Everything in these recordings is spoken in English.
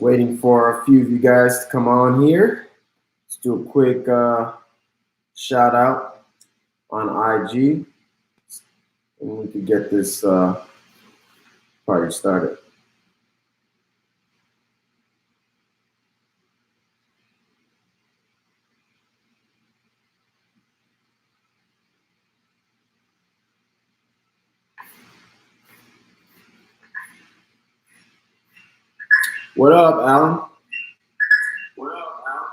Waiting for a few of you guys to come on here. Let's do a quick shout out on IG, and we can get this party started. What up, Alan? What up, Alan?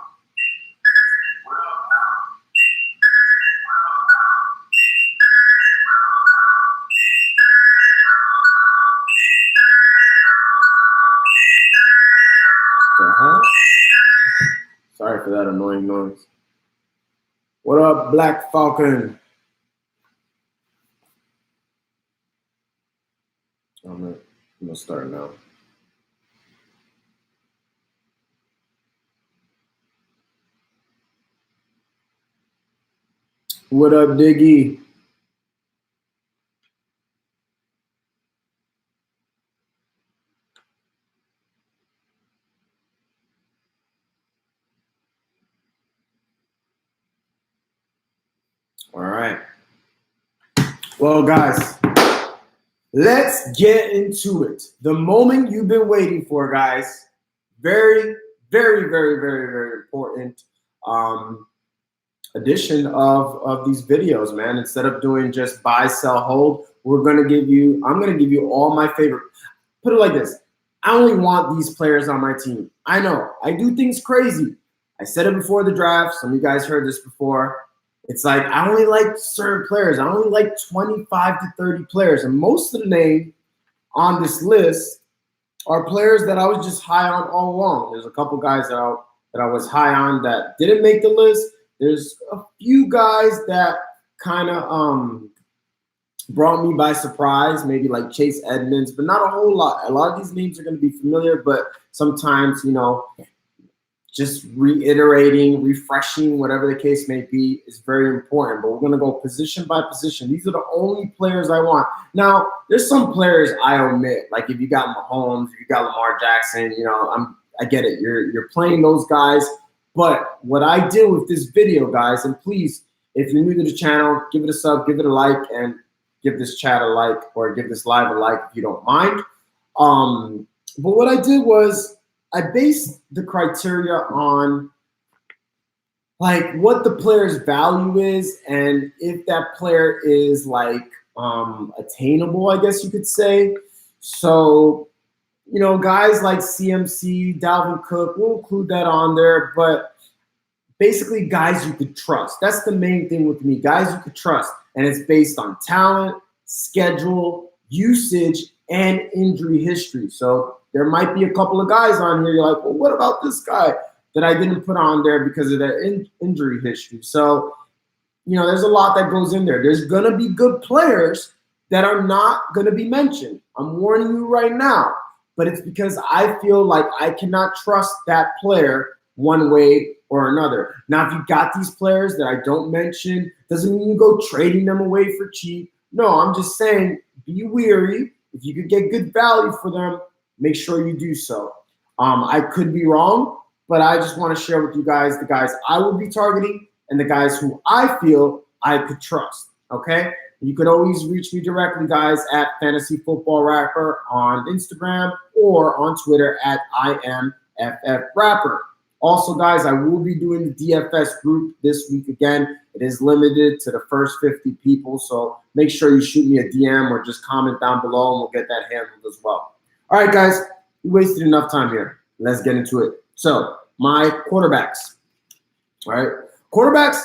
Uh-huh. Sorry for that annoying noise. What up, Black Falcon? I'm gonna start now. What up, Diggy? All right. Well, guys, let's get into it. The moment you've been waiting for, guys. Very, very, very, very, very important addition of these videos, man. Instead of doing just buy, sell, hold, I'm gonna give you all my favorite. Put it like this. I only want these players on my team. I know I do things crazy. I said it before the draft. Some of you guys heard this before. It's like I only like certain players. I only like 25 to 30 players. And most of the names on this list are players that I was just high on all along. There's a couple guys that I was high on that didn't make the list. There's a few guys that kind of brought me by surprise, maybe like Chase Edmonds, but not a whole lot. A lot of these names are going to be familiar, but sometimes, just reiterating, refreshing, whatever the case may be, is very important. But we're going to go position by position. These are the only players I want. Now, there's some players I omit. Like if you got Mahomes, if you got Lamar Jackson, I get it. You're playing those guys. But what I did with this video, guys, and please, if you're new to the channel, give it a sub, give it a like, and give this chat a like, or give this live a like if you don't mind. But what I did was I based the criteria on like what the player's value is and if that player is like attainable, I guess you could say. So, guys like CMC, Dalvin Cook, we'll include that on there, but basically guys you could trust. That's the main thing with me, guys you could trust. And it's based on talent, schedule, usage, and injury history. So there might be a couple of guys on here. You're like, well, what about this guy that I didn't put on there because of their injury history? So, there's a lot that goes in there. There's going to be good players that are not going to be mentioned. I'm warning you right now. But it's because I feel like I cannot trust that player one way or another. Now, if you got these players that I don't mention, doesn't mean you go trading them away for cheap. No, I'm just saying be wary. If you could get good value for them, make sure you do so. I could be wrong, but I just want to share with you guys the guys I will be targeting and the guys who I feel I could trust, okay? You can always reach me directly, guys, at fantasyfootballrapper on Instagram or on Twitter at IMFFrapper. Also, guys, I will be doing the DFS group this week again. It is limited to the first 50 people, so make sure you shoot me a DM or just comment down below, and we'll get that handled as well. All right, guys, we wasted enough time here. Let's get into it. So, my quarterbacks. All right, quarterbacks,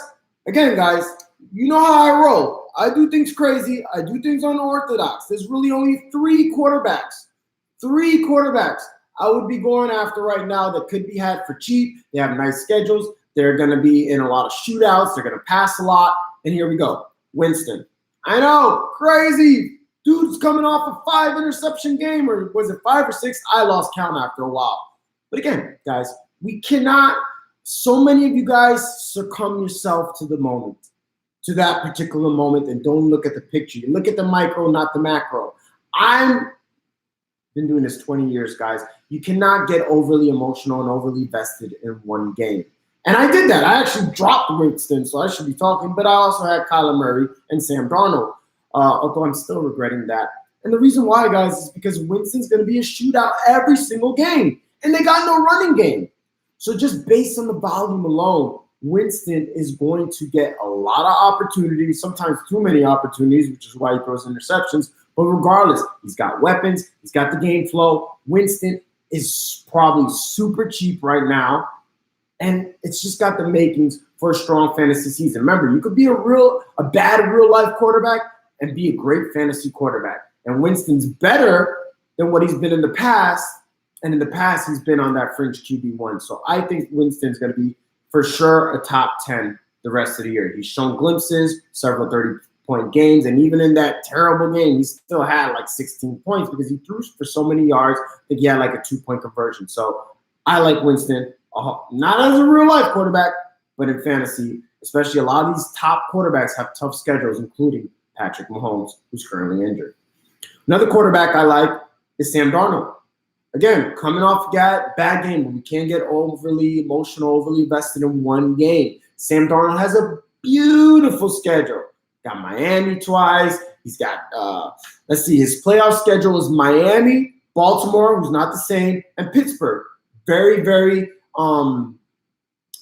again, guys, you know how I roll. I do things crazy. I do things unorthodox. There's really only three quarterbacks I would be going after right now that could be had for cheap. They have nice schedules. They're going to be in a lot of shootouts. They're going to pass a lot. And here we go. Winston. I know, crazy. Dude's coming off a 5 interception game, or was it 5 or 6? I lost count after a while. But again, guys, we cannot, so many of you guys succumb yourself to the moment, to that particular moment, and don't look at the picture. You look at the micro, not the macro. I've been doing this 20 years, guys. You cannot get overly emotional and overly vested in one game. And I did that. I actually dropped Winston, so I should be talking. But I also had Kyler Murray and Sam Darnold, although I'm still regretting that. And the reason why, guys, is because Winston's going to be a shootout every single game. And they got no running game. So just based on the volume alone, Winston is going to get a lot of opportunities, sometimes too many opportunities, which is why he throws interceptions. But regardless, he's got weapons. He's got the game flow. Winston is probably super cheap right now. And it's just got the makings for a strong fantasy season. Remember, you could be a bad real-life quarterback and be a great fantasy quarterback. And Winston's better than what he's been in the past. And in the past, he's been on that fringe QB1. So I think Winston's going to be, for sure, a top 10 the rest of the year. He's shown glimpses, several 30-point games. And even in that terrible game, he still had like 16 points because he threw for so many yards. I think he had like a 2-point conversion. So I like Winston. Not as a real-life quarterback, but in fantasy, especially a lot of these top quarterbacks have tough schedules, including Patrick Mahomes, who's currently injured. Another quarterback I like is Sam Darnold. Again, coming off a bad game, but we can't get overly emotional, overly invested in one game. Sam Darnold has a beautiful schedule. Got Miami twice. He's got, his playoff schedule is Miami, Baltimore, who's not the same, and Pittsburgh. Very, very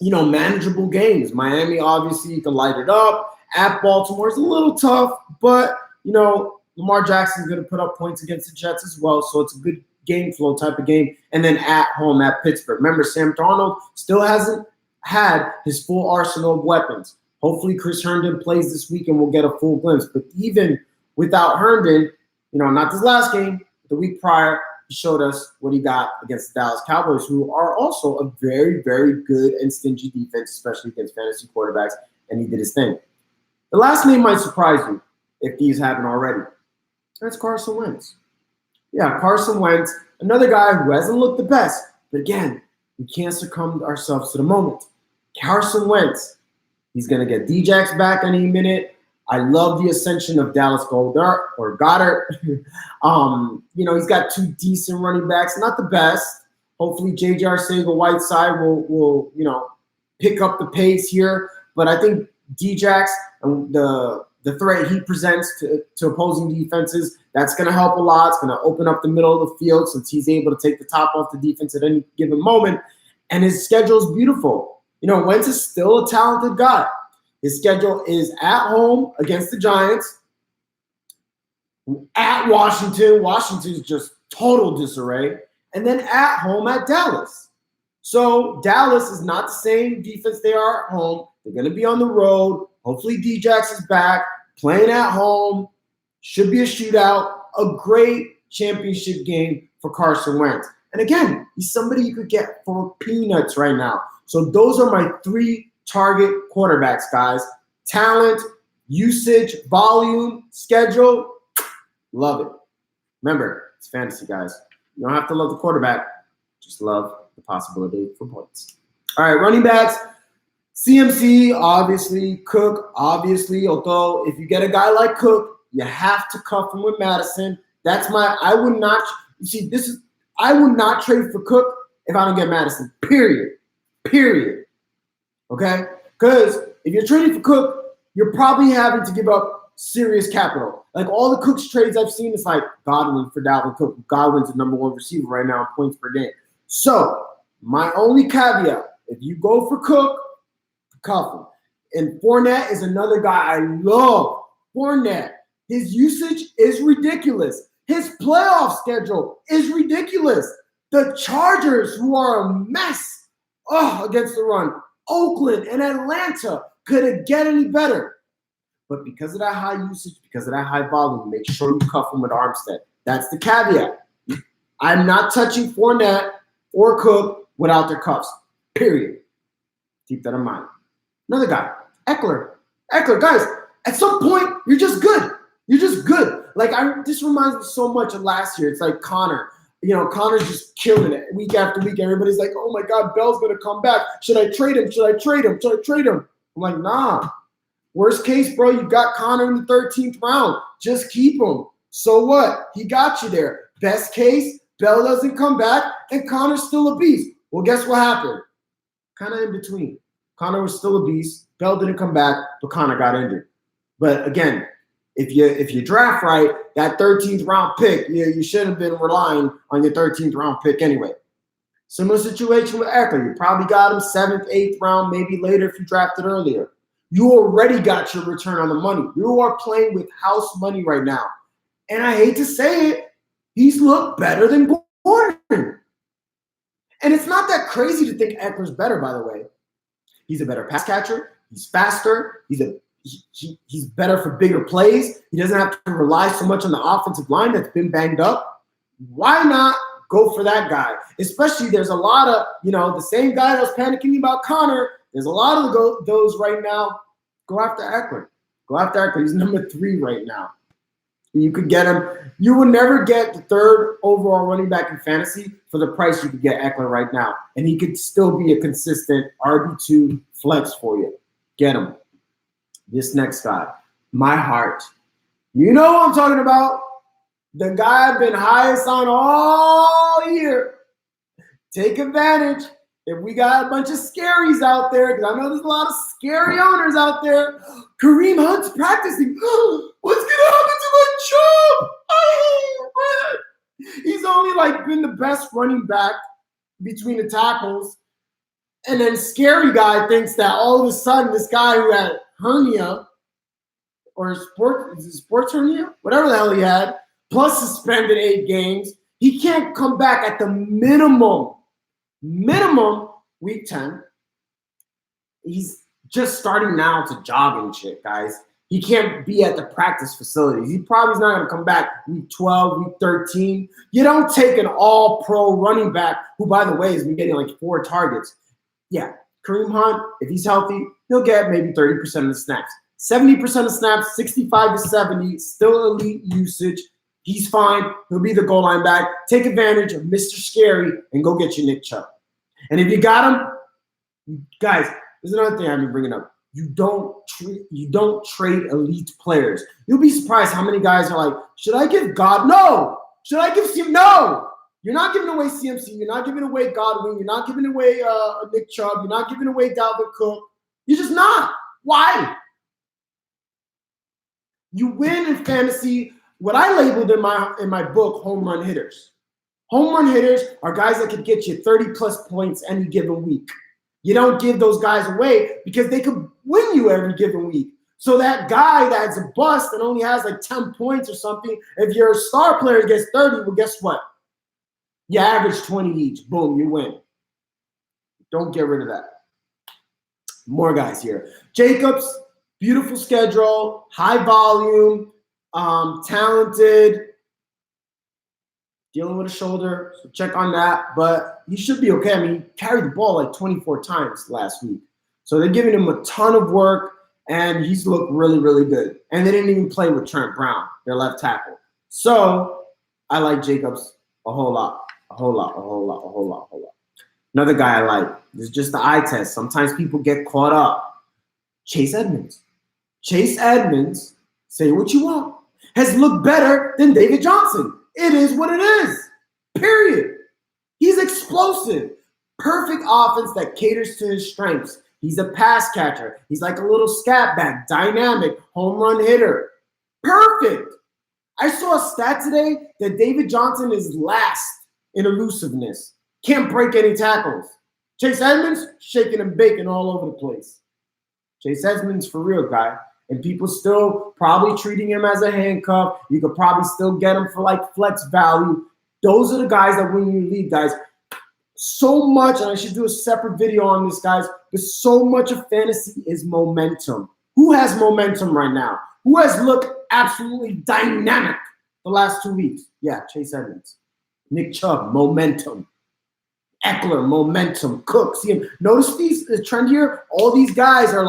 manageable games. Miami, obviously, you can light it up. At Baltimore, it's a little tough, but, Lamar Jackson's going to put up points against the Jets as well, so it's a good game flow type of game. And then at home at Pittsburgh. Remember, Sam Darnold still hasn't had his full arsenal of weapons. Hopefully, Chris Herndon plays this week and we'll get a full glimpse. But even without Herndon, not this last game, the week prior, he showed us what he got against the Dallas Cowboys, who are also a very, very good and stingy defense, especially against fantasy quarterbacks, and he did his thing. The last name might surprise you if these haven't already. That's Carson Wentz. Yeah, Carson Wentz, another guy who hasn't looked the best. But again, we can't succumb ourselves to the moment. Carson Wentz, he's going to get Djax back any minute. I love the ascension of Dallas Goedert. He's got two decent running backs, not the best. Hopefully, J.J. Arcega-Whiteside will pick up the pace here. But I think Djax and the threat he presents to opposing defenses, that's going to help a lot. It's going to open up the middle of the field since he's able to take the top off the defense at any given moment. And his schedule is beautiful. Wentz is still a talented guy. His schedule is at home against the Giants, at Washington. Washington's just total disarray. And then at home at Dallas. So Dallas is not the same defense they are at home. They're going to be on the road. Hopefully Djax is back, playing at home. Should be a shootout. A great championship game for Carson Wentz. And again, he's somebody you could get for peanuts right now. So those are my three target quarterbacks, guys. Talent, usage, volume, schedule. Love it. Remember, it's fantasy, guys. You don't have to love the quarterback. Just love the possibility for points. All right, running backs. CMC, obviously. Cook, obviously. Although, if you get a guy like Cook, you have to cuff him with Madison. I would not trade for Cook if I don't get Madison. Period. Okay? Because if you're trading for Cook, you're probably having to give up serious capital. Like all the Cook's trades I've seen, it's like Godwin for Dalvin Cook. Godwin's the number one receiver right now in points per game. So, my only caveat, if you go for Cook, cuff him. And Fournette is another guy I love. Fournette. His usage is ridiculous. His playoff schedule is ridiculous. The Chargers, who are a mess against the run, Oakland and Atlanta couldn't get any better. But because of that high usage, because of that high volume, make sure you cuff him with Armstead. That's the caveat. I'm not touching Fournette or Cook without their cuffs. Period. Keep that in mind. Another guy, Eckler. Guys, at some point, you're just good. This reminds me so much of last year. It's like Connor. Connor's just killing it week after week. Everybody's like, oh my God, Bell's going to come back. Should I trade him? I'm like, nah. Worst case, bro, you got Connor in the 13th round. Just keep him. So what? He got you there. Best case, Bell doesn't come back, and Connor's still a beast. Well, guess what happened? Kind of in between. Connor was still a beast. Bell didn't come back, but Connor got injured. But again, if you draft right, that 13th round pick, you should have been relying on your 13th round pick anyway. Similar situation with Eckler. You probably got him 7th, 8th round, maybe later if you drafted earlier. You already got your return on the money. You are playing with house money right now. And I hate to say it, he's looked better than Gordon. And it's not that crazy to think Eckler's better, by the way. He's a better pass catcher. He's faster. He's better for bigger plays. He doesn't have to rely so much on the offensive line that's been banged up. Why not go for that guy? Especially there's a lot of, the same guy that was panicking about Connor. There's a lot of those right now. Go after Eckler. Go after Eckler. He's number 3 right now. You could get him. You will never get the 3rd overall running back in fantasy for the price you could get Eckler right now. And he could still be a consistent RB2 flex for you. Get him. This next guy, my heart. You know what I'm talking about. The guy I've been highest on all year. Take advantage. If we got a bunch of scaries out there, because I know there's a lot of scary owners out there. Kareem Hunt's practicing. What's going to happen to my job? Oh, man. He's only been the best running back between the tackles. And then scary guy thinks that all of a sudden this guy who had hernia or sports hernia, whatever the hell he had, plus suspended 8 games, he can't come back at the minimum week 10. He's just starting now to jog and shit, guys. He can't be at the practice facilities. He probably is not going to come back week 12, week 13. You don't take an all-pro running back who, by the way, has been getting 4 targets. Yeah, Kareem Hunt, if he's healthy, he'll get maybe 30% of the snaps. 70% of snaps, 65 to 70, still elite usage. He's fine. He'll be the goal line back. Take advantage of Mr. Scary and go get your Nick Chubb. And if you got him, guys, there's another thing I've been bringing up. You don't trade elite players. You'll be surprised how many guys are like, should I give God? No. Should I give CMC? No. You're not giving away CMC. You're not giving away Godwin. You're not giving away Nick Chubb. You're not giving away Dalvin Cook. You're just not. Why? You win in fantasy. What I labeled in my book, home run hitters. Home run hitters are guys that could get you 30-plus points any given week. You don't give those guys away because they could win you every given week. So that guy that's a bust and only has 10 points or something, if your star player gets 30, well, guess what? You average 20 each. Boom, you win. Don't get rid of that. More guys here. Jacobs, beautiful schedule, high volume, talented, dealing with a shoulder, so check on that. But he should be okay. I mean, he carried the ball 24 times last week. So they're giving him a ton of work, and he's looked really, really good. And they didn't even play with Trent Brown, their left tackle. So I like Jacobs a whole lot. Another guy I like. This is just the eye test. Sometimes people get caught up. Chase Edmonds. Chase Edmonds, say what you want, has looked better than David Johnson. It is what it is. Period. He's explosive. Perfect offense that caters to his strengths. He's a pass catcher. He's like a little scat back, dynamic, home run hitter. Perfect. I saw a stat today that David Johnson is last in elusiveness. Can't break any tackles. Chase Edmonds, shaking and baking all over the place. Chase Edmonds for real, guy. And people still probably treating him as a handcuff. You could probably still get him for flex value. Those are the guys that win you lead, guys. So much, and I should do a separate video on this, guys, but so much of fantasy is momentum. Who has momentum right now? Who has looked absolutely dynamic the last 2 weeks? Yeah, Chase Edmonds. Nick Chubb, momentum. Eckler, momentum. Cook, see him. Notice the trend here? All these guys are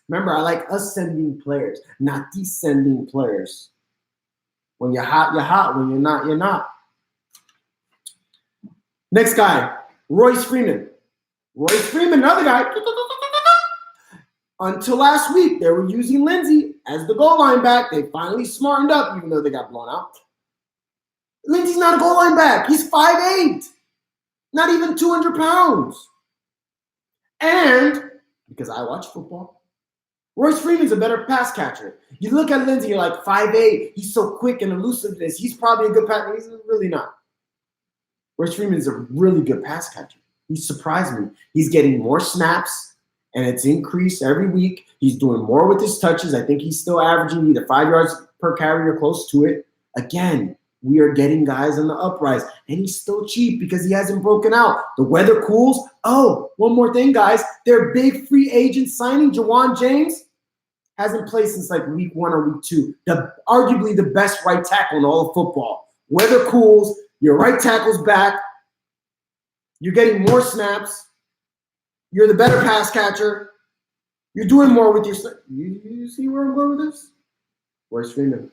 remember, I like ascending players, not descending players. When you're hot, you're hot. When you're not, you're not. Next guy, Royce Freeman. Royce Freeman, another guy. Until last week, they were using Lindsey as the goal line back. They finally smartened up, even though they got blown out. Lindsey's not a goal line back. He's 5'8", not even 200 pounds. And because I watch football, Royce Freeman's a better pass catcher. You look at Lindsey, you're like 5'8". He's so quick and elusive. He's probably a good pass. He's really not. Royce Freeman is a really good pass catcher. He surprised me. He's getting more snaps, and it's increased every week. He's doing more with his touches. I think he's still averaging either 5 yards per carry or close to it. Again, we are getting guys on the uprise, and he's still cheap because he hasn't broken out. The weather cools. Oh, one more thing, guys. Their big free agent signing, Jawan James, hasn't played since like week 1 or week 2. Arguably the best right tackle in all of football. Weather cools. Your right tackle's back. You're getting more snaps. You're the better pass catcher. You're doing more with your – you see where I'm going with this? Royce Freeman.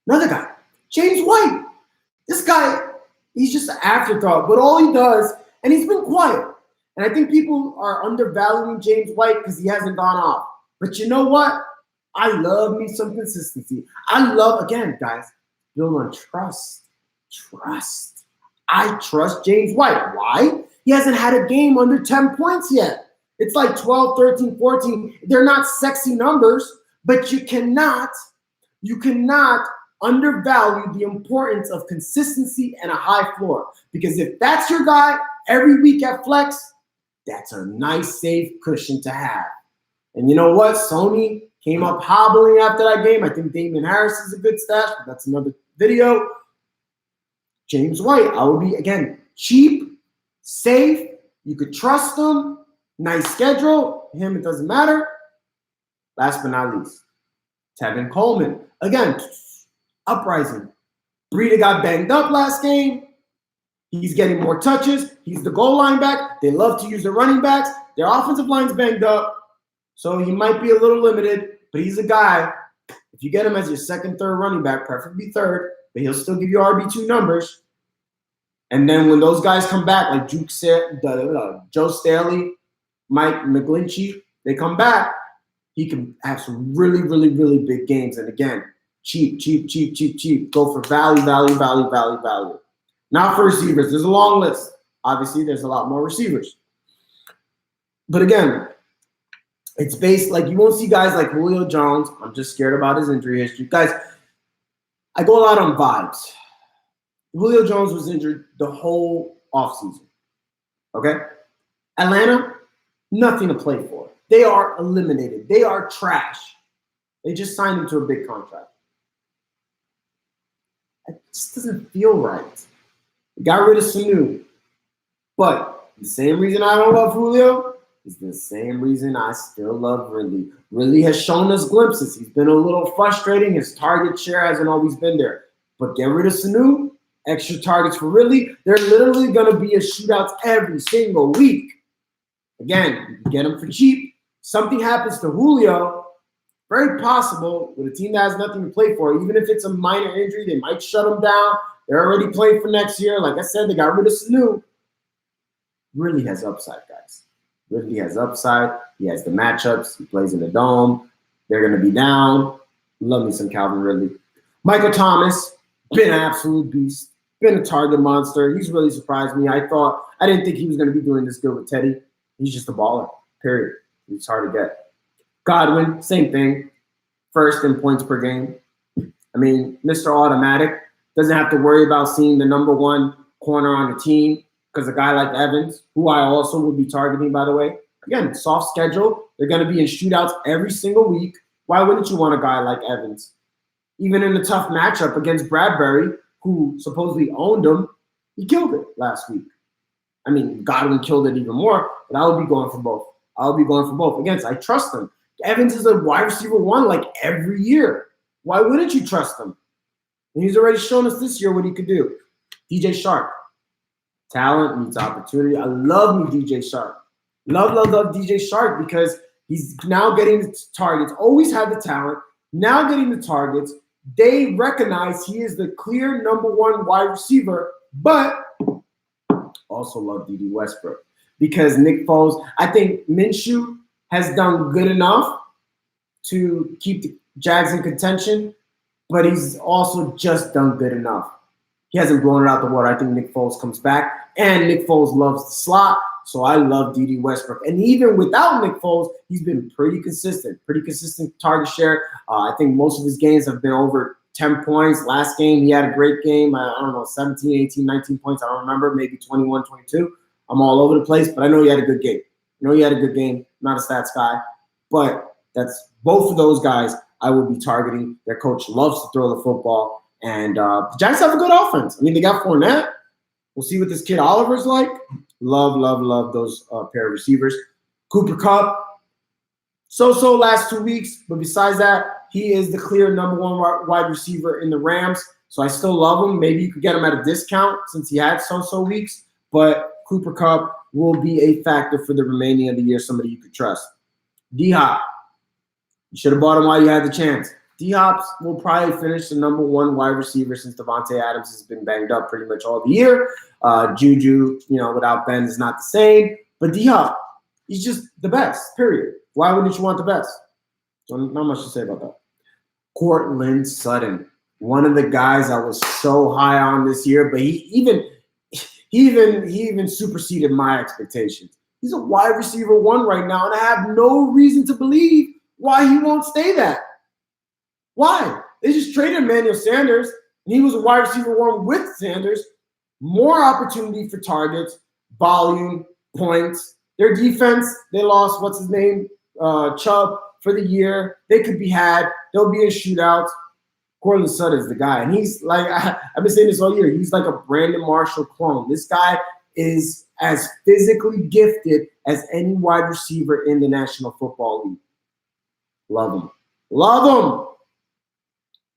Another guy, James White. This guy, he's just an afterthought. But all he does – and he's been quiet. And I think people are undervaluing James White because he hasn't gone off. But you know what? I love me some consistency. I love – again, guys, build on trust. Trust. I trust James White. Why? He hasn't had a game under 10 points yet. It's like 12, 13, 14. They're not sexy numbers, but you cannot undervalue the importance of consistency and a high floor. Because if that's your guy every week at flex, that's a nice, safe cushion to have. And you know what? Sony came up hobbling after that game. I think Damian Harris is a good stash, but that's another video. James White, I would be, again, cheap, safe. You could trust him. Nice schedule. Him, it doesn't matter. Last but not least, Tevin Coleman. Again, uprising. Breida got banged up last game. He's getting more touches. He's the goal line back. They love to use the running backs. Their offensive line's banged up, so he might be a little limited, but he's a guy. If you get him as your second, third running back, preferably third, but he'll still give you RB2 numbers. And then when those guys come back, like Joe Staley, Mike McGlinchey, they come back, he can have some really, really, really big games. And again, cheap. Go for value. Now for receivers, there's a long list. Obviously, there's a lot more receivers. But again, it's based, like, you won't see guys like Julio Jones. I'm just scared about his injury history. Guys, I go a lot on vibes. Julio Jones was injured the whole offseason. Okay? Atlanta, nothing to play for. They are eliminated. They are trash. They just signed him to a big contract. It just doesn't feel right. They got rid of Sanu. But the same reason I don't love Julio is the same reason I still love Ridley. Ridley has shown us glimpses. He's been a little frustrating. His target share hasn't always been there. But get rid of Sanu, extra targets for Ridley. They're literally going to be a shootouts every single week. Again, you get them for cheap. Something happens to Julio, very possible with a team that has nothing to play for. Even if it's a minor injury, they might shut him down. They're already playing for next year. Like I said, they got rid of Sanu. Ridley has upside, guys. Ridley has upside. He has the matchups. He plays in the dome. They're going to be down. Love me some Calvin Ridley. Michael Thomas, been an absolute beast. Been a target monster. He's really surprised me. I didn't think he was going to be doing this good with Teddy. He's just a baller, period. He's hard to get. Godwin, same thing. First in points per game. I mean, Mr. Automatic doesn't have to worry about seeing the number one corner on the team because a guy like Evans, who I also would be targeting, by the way, again, soft schedule. They're going to be in shootouts every single week. Why wouldn't you want a guy like Evans? Even in a tough matchup against Bradbury, who supposedly owned him, he killed it last week. I mean, Godwin killed it even more, but I would be going for both. Again, I trust him. Evans is a wide receiver one like every year. Why wouldn't you trust him? And he's already shown us this year what he could do. DJ Shark. Talent meets opportunity. I love me DJ Shark. Love DJ Shark because he's now getting the targets. Always had the talent. Now getting the targets. They recognize he is the clear number one wide receiver, but also love D.D. Westbrook because Nick Foles, I think Minshew has done good enough to keep the Jags in contention, but he's also just done good enough. He hasn't blown it out the water. I think Nick Foles comes back, and Nick Foles loves the slot. So I love D.D. Westbrook. And even without Nick Foles, he's been pretty consistent target share. I think most of his games have been over 10 points. Last game, he had a great game. I don't know, 17, 18, 19 points. I don't remember, maybe 21, 22. I'm all over the place, but I know he had a good game. Not a stats guy. But that's both of those guys I will be targeting. Their coach loves to throw the football. And the Giants have a good offense. I mean, they got Fournette. We'll see what this kid Oliver's like. Love those pair of receivers. Cooper Kupp, so last 2 weeks, but besides that, he is the clear number one wide receiver in the Rams. So I still love him. Maybe you could get him at a discount since he had so weeks, but Cooper Kupp will be a factor for the remaining of the year, somebody you could trust. D-Hop, you should have bought him while you had the chance. D-Hop will probably finish the number one wide receiver since Devontae Adams has been banged up pretty much all the year. Juju, without Ben is not the same. But D-Hop, he's just the best, period. Why wouldn't you want the best? So not much to say about that. Courtland Sutton, one of the guys I was so high on this year, but he even superseded my expectations. He's a wide receiver 1 right now, and I have no reason to believe why he won't stay that. Why? They just traded Emmanuel Sanders, and he was a wide receiver 1 with Sanders. More opportunity for targets, volume, points. Their defense, they lost, what's his name? Chubb for the year. They could be had. They'll be in shootouts. Courtland Sutton is the guy. And he's like, I've been saying this all year. He's like a Brandon Marshall clone. This guy is as physically gifted as any wide receiver in the National Football League. Love him.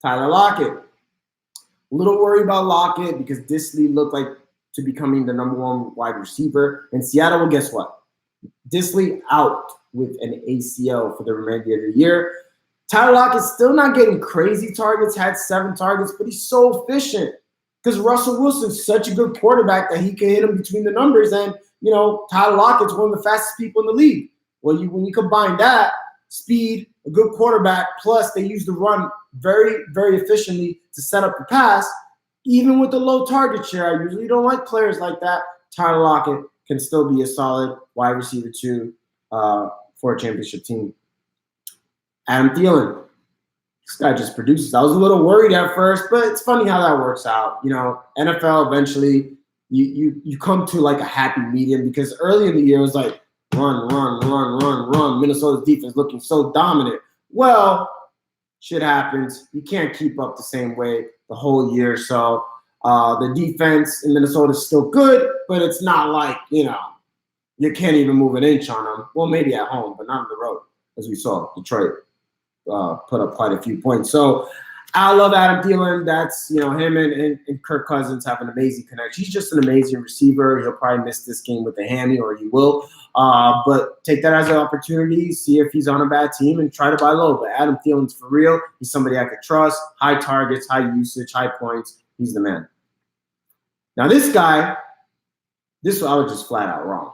Tyler Lockett. A little worried about Lockett because Darius looked like to becoming the number one wide receiver in Seattle. Well, guess what? Darius out with an ACL for the remainder of the year. Tyler Lockett's still not getting crazy targets, had 7 targets, but he's so efficient because Russell Wilson's such a good quarterback that he can hit him between the numbers. And, Tyler Lockett's one of the fastest people in the league. Well, when you combine that, speed, a good quarterback, plus they use the run very, very efficiently to set up the pass, even with the low target share. I usually don't like players like that. Tyler Lockett can still be a solid wide receiver 2 for a championship team. Adam Thielen. This guy just produces. I was a little worried at first, but it's funny how that works out. NFL eventually you come to like a happy medium because early in the year it was like run. Minnesota's defense looking so dominant. Well, shit happens. You can't keep up the same way the whole year. So the defense in Minnesota is still good, but it's not like, you can't even move an inch on them. Well, maybe at home, but not on the road, as we saw Detroit put up quite a few points. So I love Adam Thielen. That's, him and Kirk Cousins have an amazing connection. He's just an amazing receiver. He'll probably miss this game with a hammy, or he will. But take that as an opportunity, see if he's on a bad team, and try to buy low. But Adam Thielen's for real. He's somebody I could trust. High targets, high usage, high points. He's the man. Now this guy, I was just flat out wrong.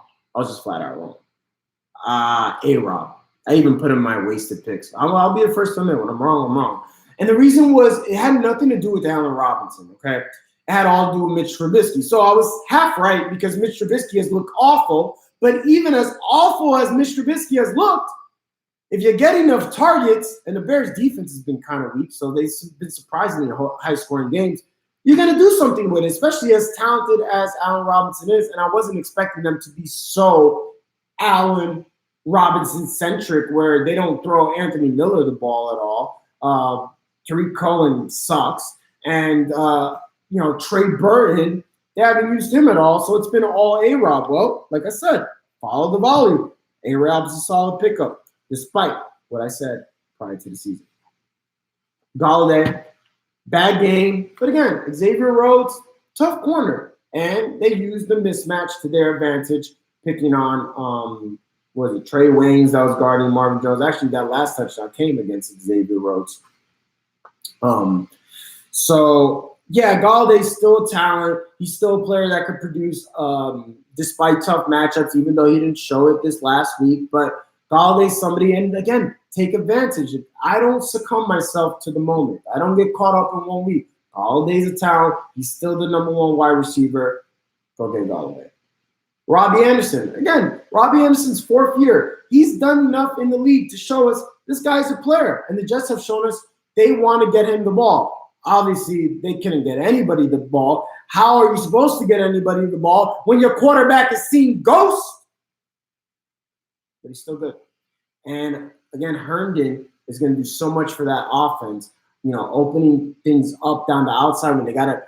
A-Rob. I even put him in my wasted picks. I'll be the first to admit when I'm wrong, I'm wrong. And the reason was it had nothing to do with Allen Robinson, okay? It had all to do with Mitch Trubisky. So I was half right because Mitch Trubisky has looked awful. But even as awful as Mitch Trubisky has looked, if you get enough targets, and the Bears' defense has been kind of weak, so they've been surprisingly high-scoring games, you're going to do something with it, especially as talented as Allen Robinson is. And I wasn't expecting them to be so Allen Robinson-centric where they don't throw Anthony Miller the ball at all. Tariq Cohen sucks. And, Trey Burton, they haven't used him at all, so it's been all A-Rob. Well, like I said, follow the volume. A-Rob's a solid pickup, despite what I said prior to the season. Galladay, bad game. But again, Xavier Rhodes, tough corner. And they used the mismatch to their advantage, picking on, Trey Waynes that was guarding Marvin Jones. Actually, that last touchdown came against Xavier Rhodes. Galladay's still a talent. He's still a player that could produce despite tough matchups, even though he didn't show it this last week. But Galladay's somebody, and again, take advantage. I don't succumb myself to the moment. I don't get caught up in 1 week. Holiday's a talent. He's still the number one wide receiver. Go get Holiday. Robbie Anderson. Again, Robbie Anderson's 4th year. He's done enough in the league to show us this guy's a player. And the Jets have shown us they want to get him the ball. Obviously, they couldn't get anybody the ball. How are you supposed to get anybody the ball when your quarterback is seeing ghosts? But he's still good. And again, Herndon is going to do so much for that offense, opening things up down the outside when they got to,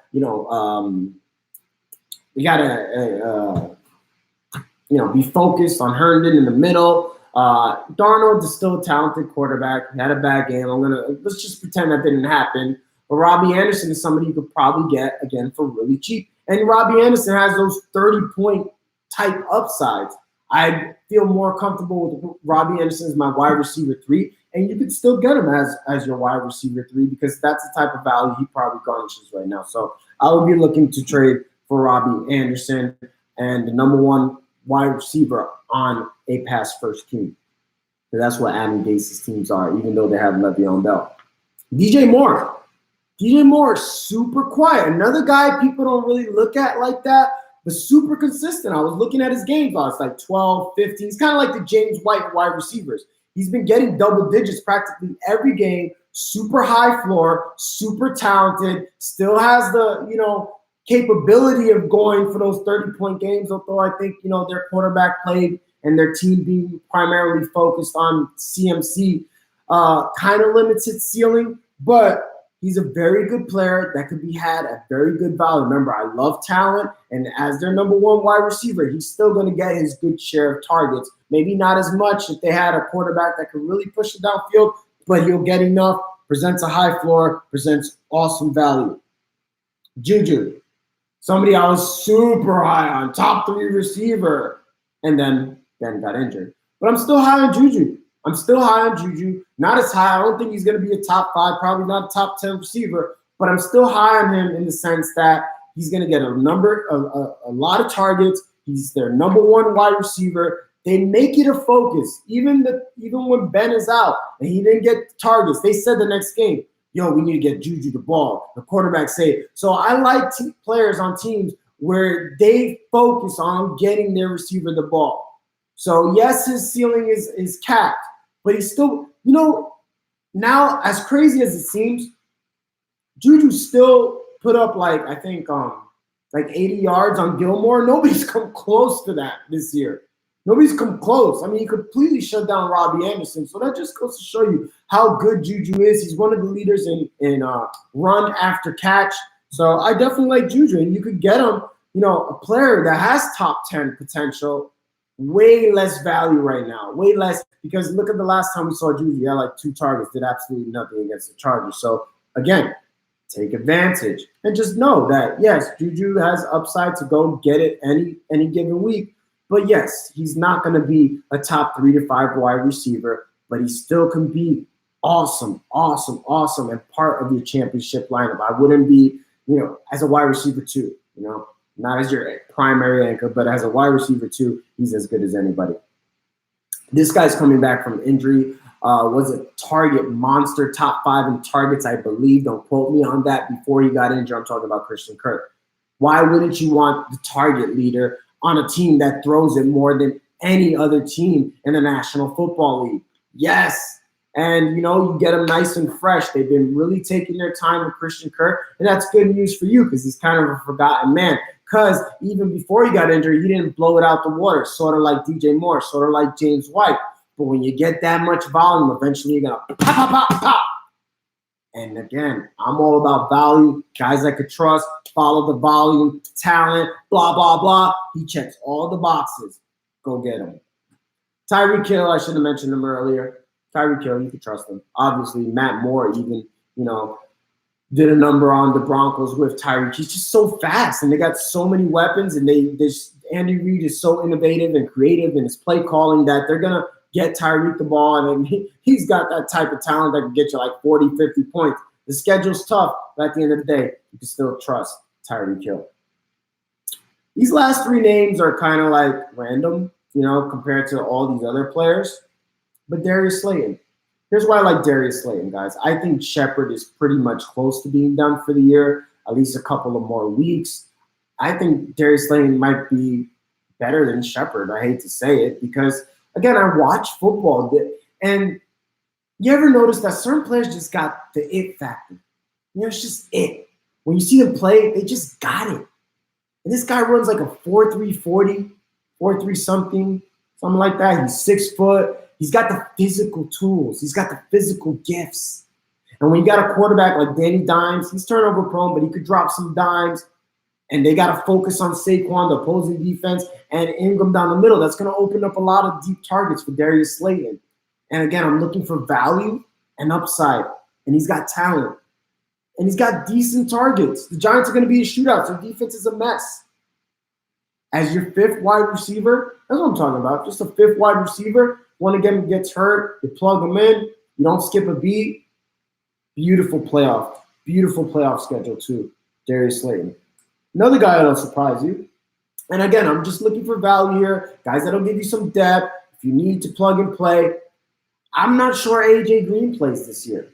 be focused on Herndon in the middle. Darnold is still a talented quarterback. He had a bad game. Let's just pretend that didn't happen. But Robbie Anderson is somebody you could probably get, again, for really cheap. And Robbie Anderson has those 30-point type upsides. I feel more comfortable with Robbie Anderson as my wide receiver 3, and you could still get him as your wide receiver 3 because that's the type of value he probably garnishes right now. So I would be looking to trade for Robbie Anderson and the number 1 wide receiver on a pass-first team. So that's what Adam Gase's teams are, even though they have Le'Veon Bell. DJ Moore. DJ Moore is super quiet. Another guy people don't really look at like that, but super consistent. I was looking at his games. I was like 12, 15. He's kind of like the James White wide receivers. He's been getting double digits practically every game. Super high floor, super talented. Still has the, capability of going for those 30-point games, although I think, their quarterback played and their team being primarily focused on CMC kind of limits its ceiling, but he's a very good player that could be had at very good value. Remember, I love talent, and as their number 1 wide receiver, he's still going to get his good share of targets. Maybe not as much if they had a quarterback that could really push it downfield, but he'll get enough, presents a high floor, presents awesome value. Juju, somebody I was super high on, top 3 receiver, and then got injured. But I'm still high on Juju. Not as high. I don't think he's going to be a top 5, probably not a top 10 receiver, but I'm still high on him in the sense that he's going to get a lot of targets. He's their number 1 wide receiver. They make it a focus. Even when Ben is out and he didn't get targets, they said the next game, we need to get Juju the ball. The quarterback say. So I like players on teams where they focus on getting their receiver the ball. So yes, his ceiling is capped, but he's still, now as crazy as it seems, Juju still put up like 80 yards on Gilmore. Nobody's come close to that this year. Nobody's come close. I mean, he completely shut down Robbie Anderson. So that just goes to show you how good Juju is. He's one of the leaders in run after catch. So I definitely like Juju, and you could get him, a player that has top 10 potential. Way less value right now. Way less, because look at the last time we saw Juju. He had like 2 targets, did absolutely nothing against the Chargers. So again, take advantage and just know that yes, Juju has upside to go get it any given week. But yes, he's not going to be a top 3 to 5 wide receiver, but he still can be awesome, and part of your championship lineup. I wouldn't be, as a wide receiver too, not as your primary anchor, but as a wide receiver too, he's as good as anybody. This guy's coming back from injury. Was a target monster, top 5 in targets, I believe. Don't quote me on that. Before he got injured, I'm talking about Christian Kirk. Why wouldn't you want the target leader on a team that throws it more than any other team in the National Football League? Yes. And, you get them nice and fresh. They've been really taking their time with Christian Kirk, and that's good news for you because he's kind of a forgotten man. Because even before he got injured, he didn't blow it out the water, sort of like DJ Moore, sort of like James White. But when you get that much volume, eventually you're going to pop. And again, I'm all about value. Guys I could trust, follow the volume, talent, blah, blah, blah. He checks all the boxes. Go get him. Tyreek Hill, I should have mentioned him earlier. Tyreek Hill, you can trust him. Obviously, Matt Moore even, did a number on the Broncos with Tyreek. He's just so fast, and they got so many weapons, and Andy Reid is so innovative and creative in his play calling that they're going to get Tyreek the ball, and he's got that type of talent that can get you like 40, 50 points. The schedule's tough, but at the end of the day, you can still trust Tyreek Hill. These last 3 names are kind of like random, compared to all these other players, but Darius Slayton. Here's why I like Darius Lee, guys. I think Shepard is pretty much close to being done for the year, at least a couple of more weeks. I think Darius Lee might be better than Shepard. I hate to say it because, again, I watch football, and you ever notice that certain players just got the it factor? It's just it. When you see them play, they just got it. And this guy runs like a 4.3 40, 4.3 something like that. He's 6 foot. He's got the physical tools. He's got the physical gifts. And when you got a quarterback like Danny Dimes, he's turnover prone, but he could drop some dimes. And they got to focus on Saquon, the opposing defense, and Ingram down the middle. That's going to open up a lot of deep targets for Darius Slayton. And again, I'm looking for value and upside. And he's got talent. And he's got decent targets. The Giants are going to be a shootout, so defense is a mess. As your 5th wide receiver, that's what I'm talking about. Just a 5th wide receiver. One of them gets hurt, you plug them in, you don't skip a beat. Beautiful playoff schedule too, Darius Slayton. Another guy that'll surprise you. And again, I'm just looking for value here. Guys that'll give you some depth. If you need to plug and play. I'm not sure A.J. Green plays this year.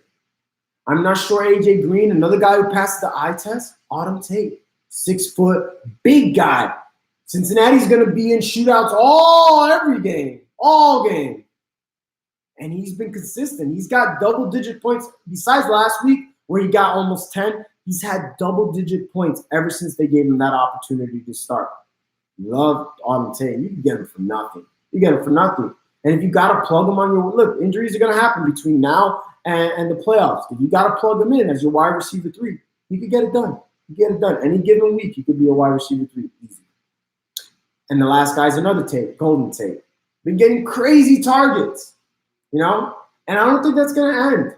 I'm not sure A.J. Green, another guy who passed the eye test, Autumn Tate. 6 foot, big guy. Cincinnati's going to be in shootouts every game. All game. And he's been consistent. He's got double-digit points. Besides last week where he got almost 10, he's had double-digit points ever since they gave him that opportunity to start. Love Autumn Tate. You can get him for nothing. And if you got to plug him on your – look, injuries are going to happen between now and the playoffs. If you got to plug him in as your wide receiver 3, you could get it done. Any given week, you could be a wide receiver 3. Easy. And the last guy's another Tate, Golden Tate. Been getting crazy targets, And I don't think that's going to end.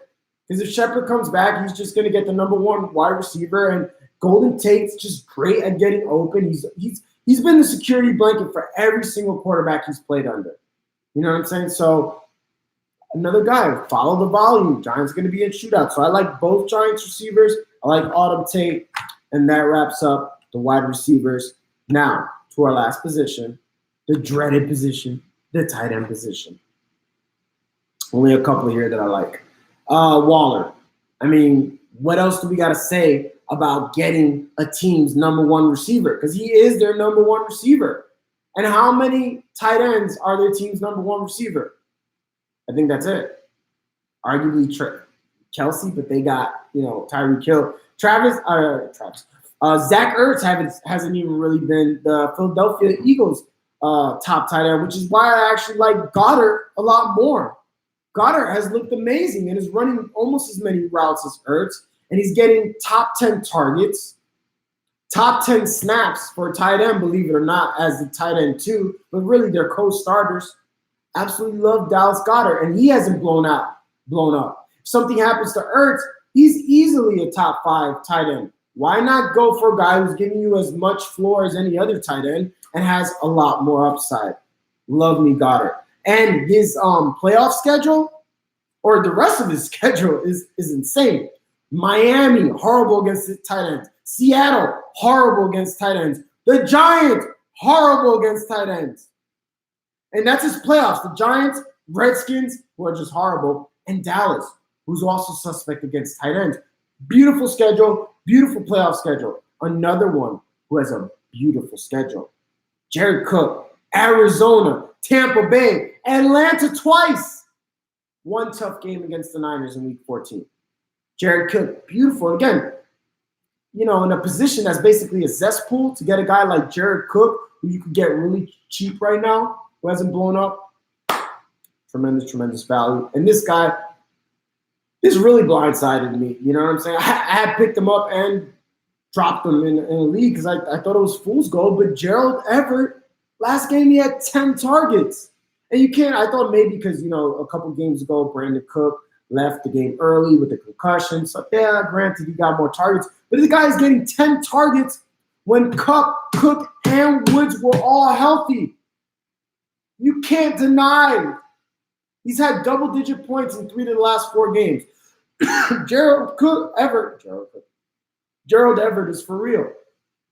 Because if Shepard comes back, he's just going to get the number 1 wide receiver. And Golden Tate's just great at getting open. He's been the security blanket for every single quarterback he's played under. You know what I'm saying? So another guy, follow the volume. Giants going to be in shootout. So I like both Giants receivers. I like Autumn Tate. And that wraps up the wide receivers. Now, to our last position, the dreaded position, the tight end position. Only a couple here that I like. Waller. I mean, what else do we got to say about getting a team's number 1 receiver? Because he is their number 1 receiver. And how many tight ends are their team's number 1 receiver? I think that's it. Arguably Kelsey, but they got, Tyreek Hill. Zach Ertz hasn't even really been the Philadelphia Eagles top tight end, which is why I actually like Goddard a lot more. Goddard has looked amazing and is running almost as many routes as Ertz, and he's getting top 10 targets, top 10 snaps for a tight end, believe it or not, as the tight end too, but really they're co-starters. Absolutely love Dallas Goedert, and he hasn't blown up. If something happens to Ertz, he's easily a top 5 tight end. Why not go for a guy who's giving you as much floor as any other tight end and has a lot more upside? Love me Goddard. And his playoff schedule, or the rest of his schedule, is insane. Miami, horrible against the tight ends. Seattle, horrible against tight ends. The Giants, horrible against tight ends. And that's his playoffs. The Giants, Redskins, who are just horrible, and Dallas, who's also suspect against tight ends. Beautiful schedule, beautiful playoff schedule. Another one who has a beautiful schedule. Jared Cook, Arizona, Tampa Bay, Atlanta twice. One tough game against the Niners in week 14. Jared Cook, beautiful. Again, in a position that's basically a cesspool to get a guy like Jared Cook, who you could get really cheap right now, who hasn't blown up. Tremendous value. And this guy, this really blindsided me. You know what I'm saying? I had picked him up and dropped him in a league because I thought it was fool's gold. But Gerald Everett, last game he had 10 targets. And I thought maybe because, a couple games ago, Brandon Cook left the game early with a concussion. So, yeah, granted, he got more targets. But the guy is getting 10 targets when Cook, and Woods were all healthy. You can't deny he's had double-digit points in 3 of the last 4 games. Gerald Everett is for real.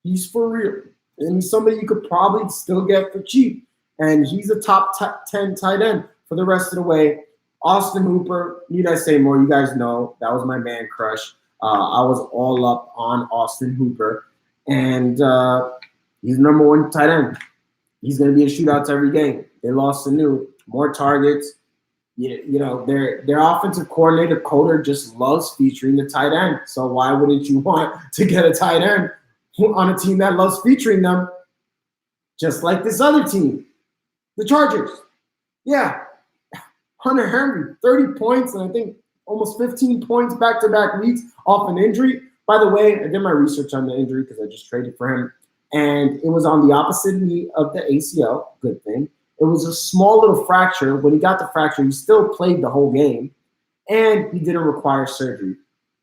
He's for real. And he's somebody you could probably still get for cheap. And he's a top 10 tight end for the rest of the way. Austin Hooper, need I say more? You guys know that was my man crush. I was all up on Austin Hooper, and he's number one tight end. He's going to be in shootouts every game. They lost Sanu, more targets. You know, their offensive coordinator, Coder, just loves featuring the tight end. So why wouldn't you want to get a tight end on a team that loves featuring them? Just like this other team, the Chargers. Yeah, Hunter Henry, 30 points, and I think almost 15 points back-to-back weeks off an injury. By the way, I did my research on the injury because I just traded for him, and it was on the opposite knee of the ACL. Good thing. It was a small little fracture. When he got the fracture, he still played the whole game, and he didn't require surgery.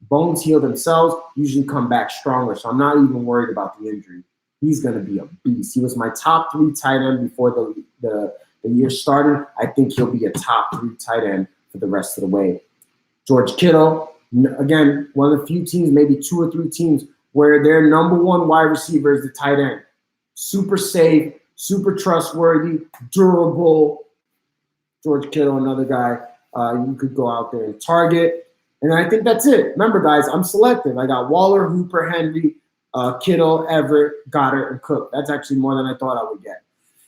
Bones heal themselves, usually come back stronger, so I'm not even worried about the injury. He's going to be a beast. He was my top 3 tight end before the year started. I think he'll be a top 3 tight end for the rest of the way. George Kittle, again, one of the few teams, maybe 2 or 3 teams, where their number one wide receiver is the tight end. Super safe, super trustworthy, durable. George Kittle, another guy you could go out there and target. And I think that's it. Remember, guys, I'm selective. I got Waller, Hooper, Henry, Kittle, Everett, Goddard, and Cook. That's actually more than I thought I would get.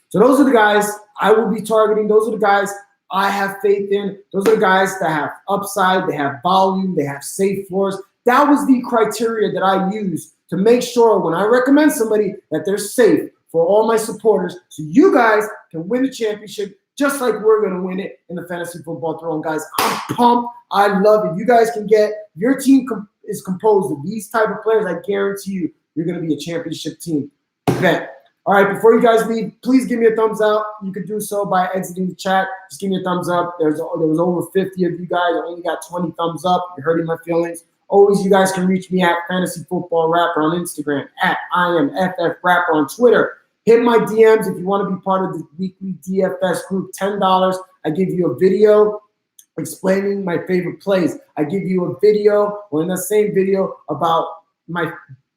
So those are the guys I will be targeting. Those are the guys I have faith in. Those are the guys that have upside, they have volume, they have safe floors. That was the criteria that I used to make sure when I recommend somebody that they're safe for all my supporters, so you guys can win the championship just like we're going to win it in the Fantasy Football Throne. Guys, I'm pumped. I love it. You guys can get – your team is composed of these type of players. I guarantee you, you're going to be a championship team. Bet. All right, before you guys leave, please give me a thumbs up. You can do so by exiting the chat. Just give me a thumbs up. There was over 50 of you guys. I only got 20 thumbs up. You're hurting my feelings. Always, you guys can reach me at fantasyfootballrapper on Instagram, at IamFFRapper on Twitter. Hit my DMs if you want to be part of the weekly DFS group. $10. I give you a video explaining my favorite plays. I give you a video, or in the same video, about my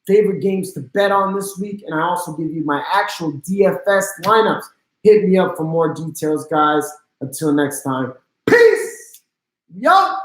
favorite games to bet on this week, and I also give you my actual DFS lineups. Hit me up for more details, guys. Until next time, peace! Yo!